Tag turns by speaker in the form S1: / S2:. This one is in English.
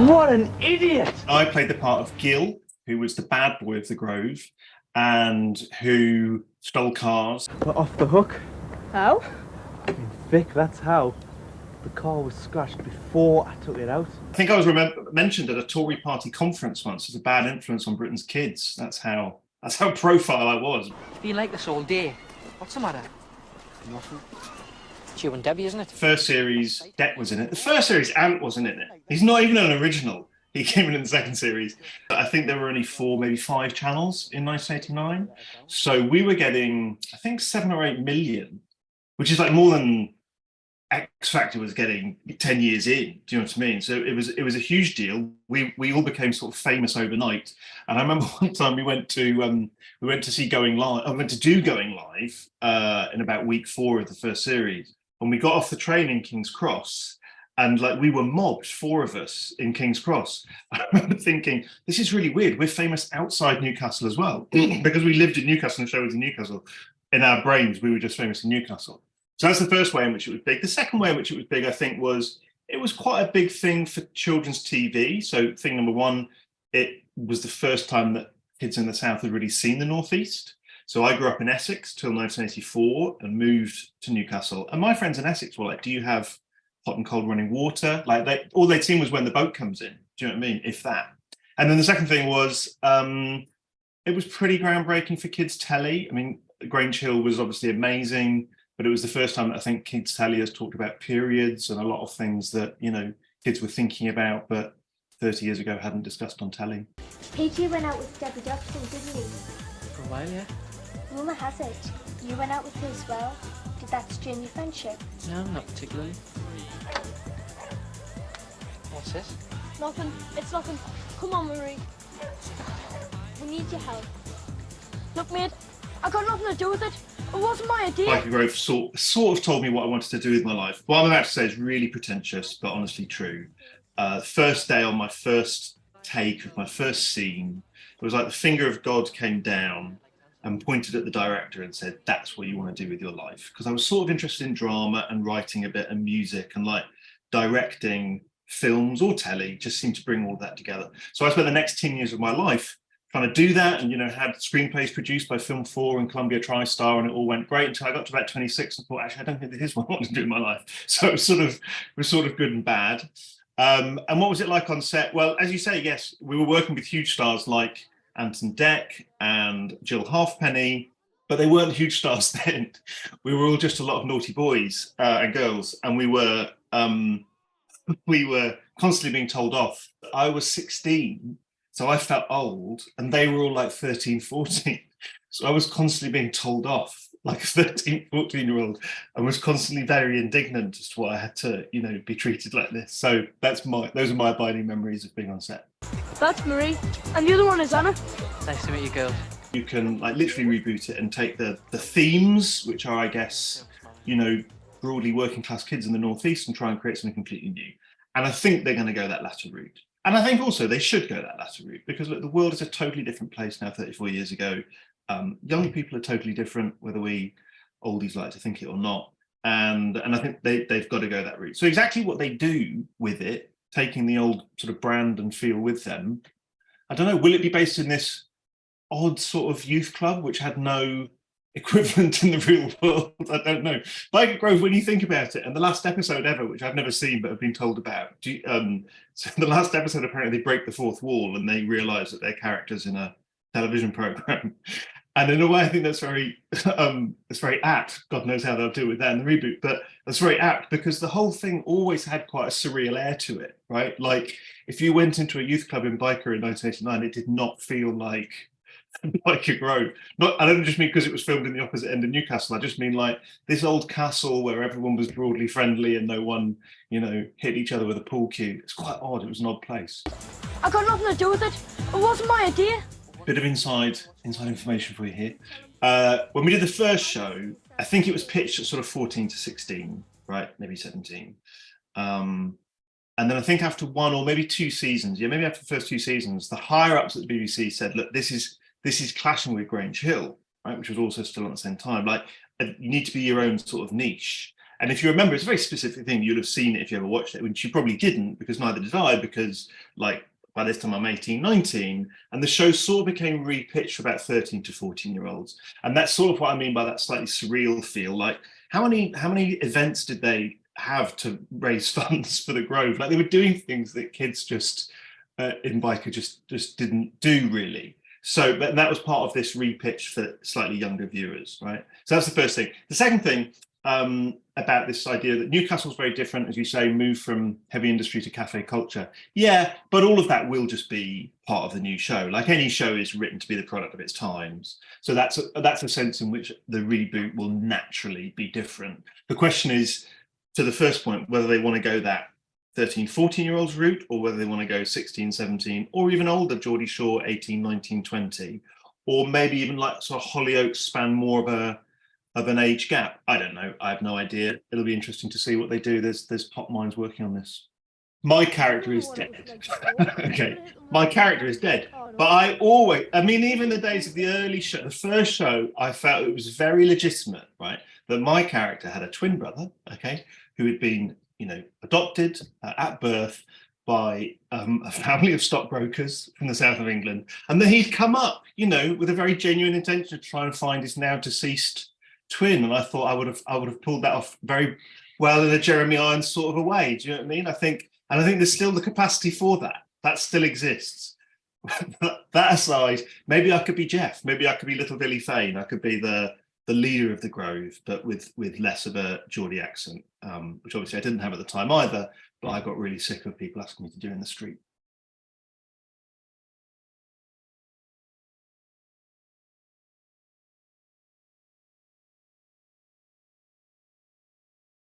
S1: What an idiot!
S2: I played the part of Gill, who was the bad boy of the Grove and who stole cars.
S1: We're off the hook.
S3: How?
S1: Vic, that's how. The car was scratched before I took it out.
S2: I think I was mentioned at a Tory party conference once as a bad influence on Britain's kids. That's how profile I was.
S4: It's been like this all day. What's the matter? Nothing. It's you and Debbie, isn't it?
S2: First series, Deck was in it. The first series, Ant wasn't in it. He's not even an original. He came in the second series. I think there were only 4, maybe 5 channels in 1989. So we were getting, I think, 7 or 8 million, which is like more than X Factor was getting 10 years in. Do you know what I mean? So it was a huge deal. We all became sort of famous overnight. And I remember one time we went to see Going Live. I went to do Going Live in about week 4 of the first series. And we got off the train in King's Cross, and like we were mobbed, 4 of us in King's Cross. I remember thinking, this is really weird. We're famous outside Newcastle as well, because we lived in Newcastle and the show was in Newcastle. In our brains, we were just famous in Newcastle. So that's the first way in which it was big. The second way in which it was big, I think, was it was quite a big thing for children's TV. So thing number 1, it was the first time that kids in the South had really seen the Northeast. So I grew up in Essex till 1984 and moved to Newcastle. And my friends in Essex were like, do you have hot and cold running water? Like all they'd seen was when the boat comes in. Do you know what I mean? If that. And then the second thing was, it was pretty groundbreaking for kids' telly. I mean, Grange Hill was obviously amazing, but it was the first time that I think kids' telly has talked about periods and a lot of things that, you know, kids were thinking about, but 30 years ago hadn't discussed on telly.
S5: PG went out with Debbie Dobson, didn't he?
S4: For a while, yeah.
S5: Rumour has it you went out with her as well. Did that strain your friendship?
S4: No, not particularly. What's this?
S3: Nothing. It's nothing. Come on, Marie.
S5: We need your help.
S3: Look, mate, I got nothing to do with it. It wasn't my idea.
S2: Byker Grove sort of told me what I wanted to do with my life. What I'm about to say is really pretentious, but honestly true. First day on my first take of my first scene, it was like the finger of God came down and pointed at the director and said, that's what you want to do with your life. Because I was sort of interested in drama and writing a bit and music, and like directing films or telly just seemed to bring all that together. So I spent the next 10 years of my life trying to do that, and, you know, had screenplays produced by Film 4 and Columbia TriStar, and it all went great until I got to about 26 and thought, actually, I don't think this is what I want to do in my life. So it was sort of good and bad. And what was it like on set? Well, as you say, yes, we were working with huge stars like Anton Deck and Jill Halfpenny, but they weren't huge stars then. We were all just a lot of naughty boys and girls, and we were constantly being told off. I was 16, so I felt old, and they were all like 13, 14. So I was constantly being told off like a 13, 14-year-old, and was constantly very indignant as to why I had to, you know, be treated like this. So those are my abiding memories of being on set.
S3: That's Marie. And the other one is Anna.
S4: Nice to meet you, girls.
S2: You can like literally reboot it and take the themes, which are, I guess, you know, broadly working class kids in the Northeast, and try and create something completely new. And I think they're going to go that latter route. And I think also they should go that latter route, because look, the world is a totally different place now 34 years ago. Young people are totally different, whether we oldies like to think it or not. And I think they've got to go that route. So exactly what they do with it, taking the old sort of brand and feel with them, I don't know, will it be based in this odd sort of youth club which had no equivalent in the real world? I don't know. Byker Grove, when you think about it, and the last episode ever, which I've never seen but have been told about, so the last episode, apparently they break the fourth wall and they realise that they're characters in a television programme. And in a way, I think that's very apt. God knows how they'll deal with that in the reboot, but that's very apt, because the whole thing always had quite a surreal air to it, right? Like if you went into a youth club in Byker in 1989, it did not feel like Byker Grove. I don't just mean because it was filmed in the opposite end of Newcastle. I just mean like this old castle where everyone was broadly friendly and no one, you know, hit each other with a pool cue. It's quite odd. It was an odd place.
S3: I got nothing to do with it. It wasn't my idea.
S2: Bit of inside information for you here. When we did the first show, I think it was pitched at sort of 14 to 16, right? Maybe 17. And then I think after 1 or maybe 2 seasons, maybe after the first 2 seasons, the higher ups at the BBC said, look, this is clashing with Grange Hill, right? Which was also still at the same time. Like, you need to be your own sort of niche. And if you remember, it's a very specific thing. You'd have seen it if you ever watched it, which you probably didn't, because neither did I, because like by this time I'm 18, 19, and the show sort of became repitched for about 13 to 14-year-olds. And that's sort of what I mean by that slightly surreal feel. Like how many events did they have to raise funds for the Grove? Like they were doing things that kids just in Byker just didn't do really. So that was part of this repitch for slightly younger viewers, right? So that's the first thing. The second thing about this idea that Newcastle's very different, as you say, moved from heavy industry to cafe culture. Yeah, but all of that will just be part of the new show. Like any show is written to be the product of its times. So that's a sense in which the reboot will naturally be different. The question is, to the first point, whether they want to go that 13, 14-year-olds route, or whether they want to go 16, 17, or even older, Geordie Shore, 18, 19, 20, or maybe even like sort of Hollyoaks span more of an age gap. I don't know. I have no idea. It'll be interesting to see what they do. There's pop minds working on this. My character is dead. Okay, my character is dead. But I mean, even the days of the early show, the first show, I felt it was very legitimate, right? That my character had a twin brother, okay, who had been, adopted at birth by a family of stockbrokers from the south of England, and that he'd come up, with a very genuine intention to try and find his now deceased twin. And I thought I would have pulled that off very well in a Jeremy Irons sort of a way. Do you know what I mean? I think there's still the capacity for that. That still exists. That aside, maybe I could be Jeff. Maybe I could be Little Billy Fane. I could be the leader of the Grove, but with less of a Geordie accent, which obviously I didn't have at the time either, but I got really sick of people asking me to do in the street.